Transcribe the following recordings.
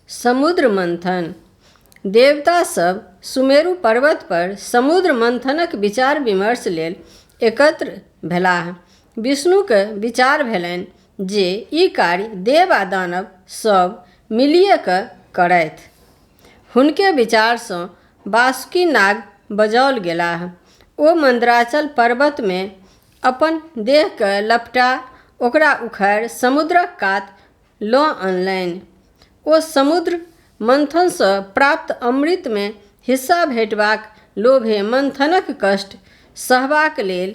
समुद्र मंथन। देवता सब सुमेरु पर्वत पर समुद्र मंथनक विचार विमर्श लेल एकत्र भेलाह। विष्णुके विचार भेलनि जे ई कार्य देव आ दानव सब मिलिए कऽ करथि। हुनके विचारसँ वासुकी नाग बजाओल गेलाह। ओ मंदराचल पर्वत में अपन देहके लपटा ओकरा उखाड़ि समुद्रक कात लऽ अनलनि। ओ समुद्र मंथनसँ प्राप्त अमृत में हिस्सा भेटबाक लोभे मंथनक कष्ट सहबाक लेल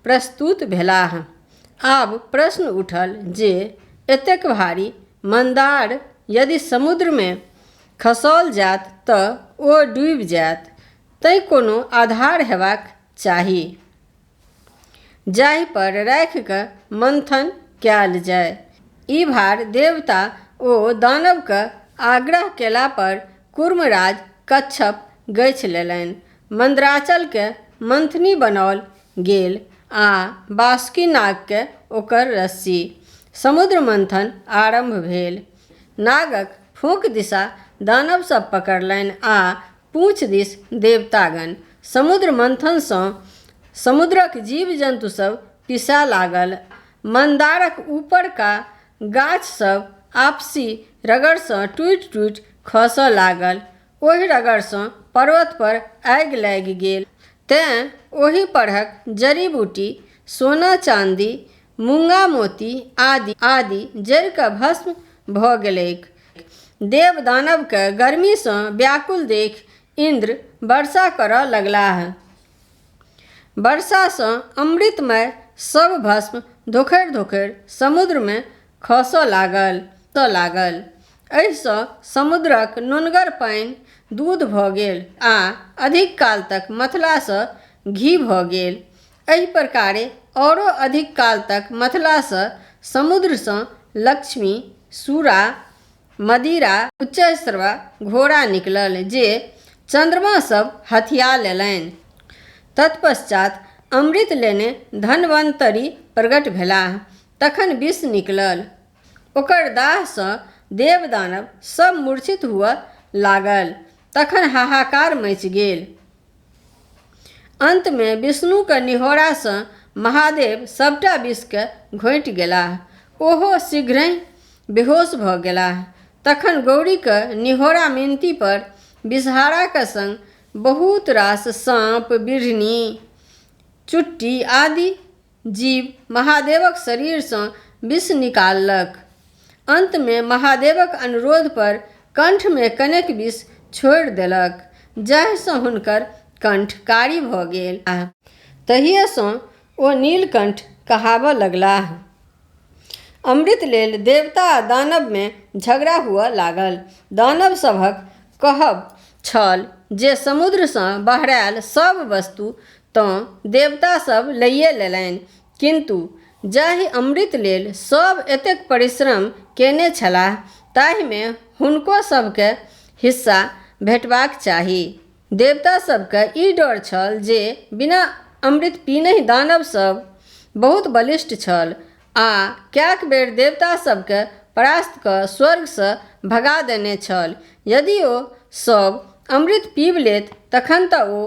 प्रस्तुत भेलाह। आब प्रश्न उठल जे एतेक भारी मंदार यदि समुद्र में खसाओल जायत तऽ ओ डूबि जायत, तैं कोनो आधार हेबाक चाही जाहि पर राखि कऽ मंथन कयल जाय। ई भार देवता ओ दानवके आग्रह केला पर कूर्मराज कच्छप गछि लेलनि। मंदराचलके मंथनी बनाओल गेल आ वासुकी नागके ओकर रस्सी। समुद्र मंथन आरंभ भेल। नागक फूंक दिशा दानव सब पकड़लनि आ पूँछ दिस देवतागण। समुद्र मंथनसँ समुद्रक जीव जन्तु सब पिसै लागल। मंदारक ऊपरका गाछ सब आपसी रगड़सँ टूटि टूटि खसऽ लागल। ओहि रगड़सँ पर्वत पर आगि लागि गेल। तेँ ओहि परहक जड़ी बूटी, सोना चांदी, मूंगा मोती आदि जरि कऽ भस्म भऽ गेलैक। देव दानवके गर्मीसँ व्याकुल देखि इंद्र वर्षा करऽ लगलाह। वर्षासँ अमृतमय सब भस्म धोखरि धोखरि समुद्र में खसऽ लागल। एहिसँ समुद्रक नुनगर पानि दूध भऽ गेल आ अधिक काल तक मथलासँ घी भऽ गेल। एहि प्रकारे औरो अधिक काल तक मथलासँ समुद्रसँ लक्ष्मी, सूरा, मदिरा, उच्चैःश्रवा घोड़ा निकलल जे चंद्रमा सब हथिया लेलनि। तत्पश्चात अमृत लेने धन्वन्तरी प्रगट भेलाह। तखन विष निकलल। ओकर दाहसँ देव दानव सब मूर्छित हुअ लागल। तखन हाहाकार मचि गेल। अंत में विष्णुके निहोरासँ महादेव सबटा विषके घोंटि गेलाह। ओहो शीघ्रहि बेहोश भऽ गेलाह। तखन गौरीके निहोरा मिनती पर विषहाराके संग बहुत रास साँप, बिढ़नी, चुट्टी आदि जीव महादेवक शरीरसँ विष निकाललक। अंत में महादेवक अनुरोध पर कंठ में कनेक विष छोड़ि देलक, जाहिसँ हुनकर कंठ कारी भऽ गेल। तहिएसँ ओ नीलकंठ कहाबऽ लगलाह। अमृत लेल देवता आ दानव में झगड़ा हुअ लागल। दानव सभक कहब छल जे समुद्रसँ बहरायल सब वस्तु तँ देवता सब लइए लेलनि, किंतु जाहि अमृत लेल सब एतेक परिश्रम केने छलाह ताहिमे हुनको सबके हिस्सा भेटबाक चाही। देवता सबके ई डर छल जे बिना अमृत पीनहि दानव सब बहुत बलिष्ठ छल आ कएक बेर देवता सबके परास्त कऽ स्वर्गसँ भगा देने छल। यदि ओ सब अमृत पीब लेत तखन तऽ ओ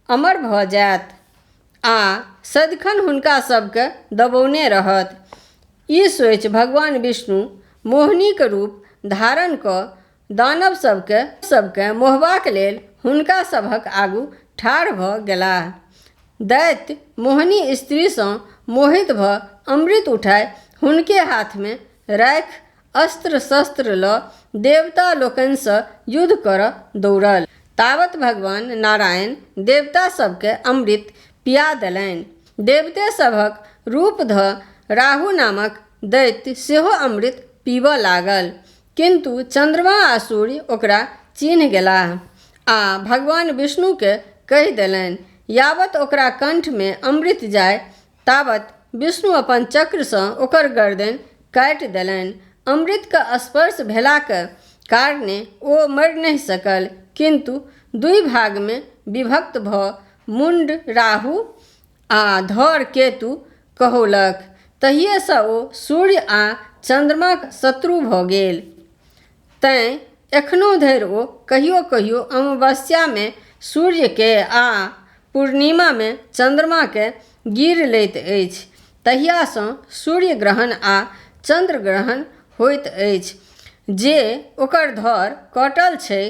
अमर भऽ जाएत आ सदिखन हुनका सबके दबौने रहत। ई सोचि भगवान विष्णु मोहिनीके रूप धारण कऽ दानव सबके मोहबाक लेल हुनका सभक आगू ठाढ़ भऽ गेलाह। दैत्य मोहिनी स्त्रीसँ मोहित भऽ अमृत उठाय हुनके हाथमे राखि अस्त्र शस्त्र लऽ देवता लोकनिसँ युद्ध करऽ दौड़ल। तावत भगवान नारायण देवता सबके अमृत पिया देलनि। देवते सभक रूप धऽ राहु नामक दैत्य सेहो अमृत पीबऽ लागल, किंतु चंद्रमा आ सूर्य ओकरा चिन्ह गेलाह आ भगवान विष्णुके कहि देलनि यावत ओकरा कंठ में अमृत जाय तावत विष्णु अपन चक्रसँ ओकर गर्दन काटि देलनि। अमृतके स्पर्श भेलाके कारणे ओ मरि नहि सकल, किंतु दुइ भागमे विभक्त भऽ मुंड राहु आ धड़ केतु कहोलक। तहिएसँ ओ सूर्य आ चंद्रमाक शत्रु भऽ गेल। तैँ एखनो धरि ओ कहियो कहियो अमावस्यामे सूर्यके आ पूर्णिमामे चन्द्रमाके गिर लैत अछि। तहियासँ सूर्य ग्रहण आ चन्द्र ग्रहण होइत अछि। जे ओकर धर कटल छै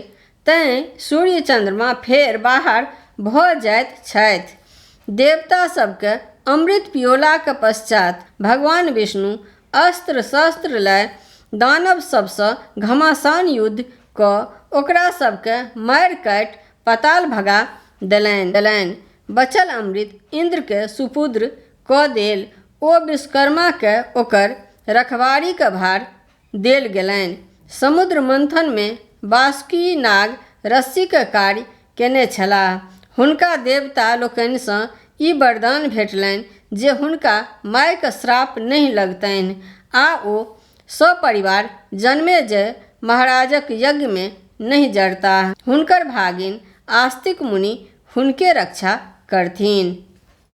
तैँ सूर्य चन्द्रमा फेर बाहर भऽ जाइत छथि। देवता सबके अमृत पिओलाक पश्चात भगवान विष्णु अस्त्र शस्त्र लय दानव सबसँ घमासान युद्ध कऽ ओकरा सबके मारि काटि पाताल भगा देलनि। बचल अमृत इंद्रके सुपुत्र कऽ देल। ओ विश्वकर्माके ओकर रखवारीके भार देल गेलनि। समुद्र मंथनमे वासुकी नाग रस्सीके कार्य केने छलाह। हुनका देवता लोकनिसँ ई वरदान भेटलनि जे हुनका मायके श्राप नहि लगतनि आ ओ सपरिवार जन्मेजय महाराजक यज्ञमे नहि जरताह। हुनकर भागिन आस्तिक मुनि हुनके रक्षा करथिन।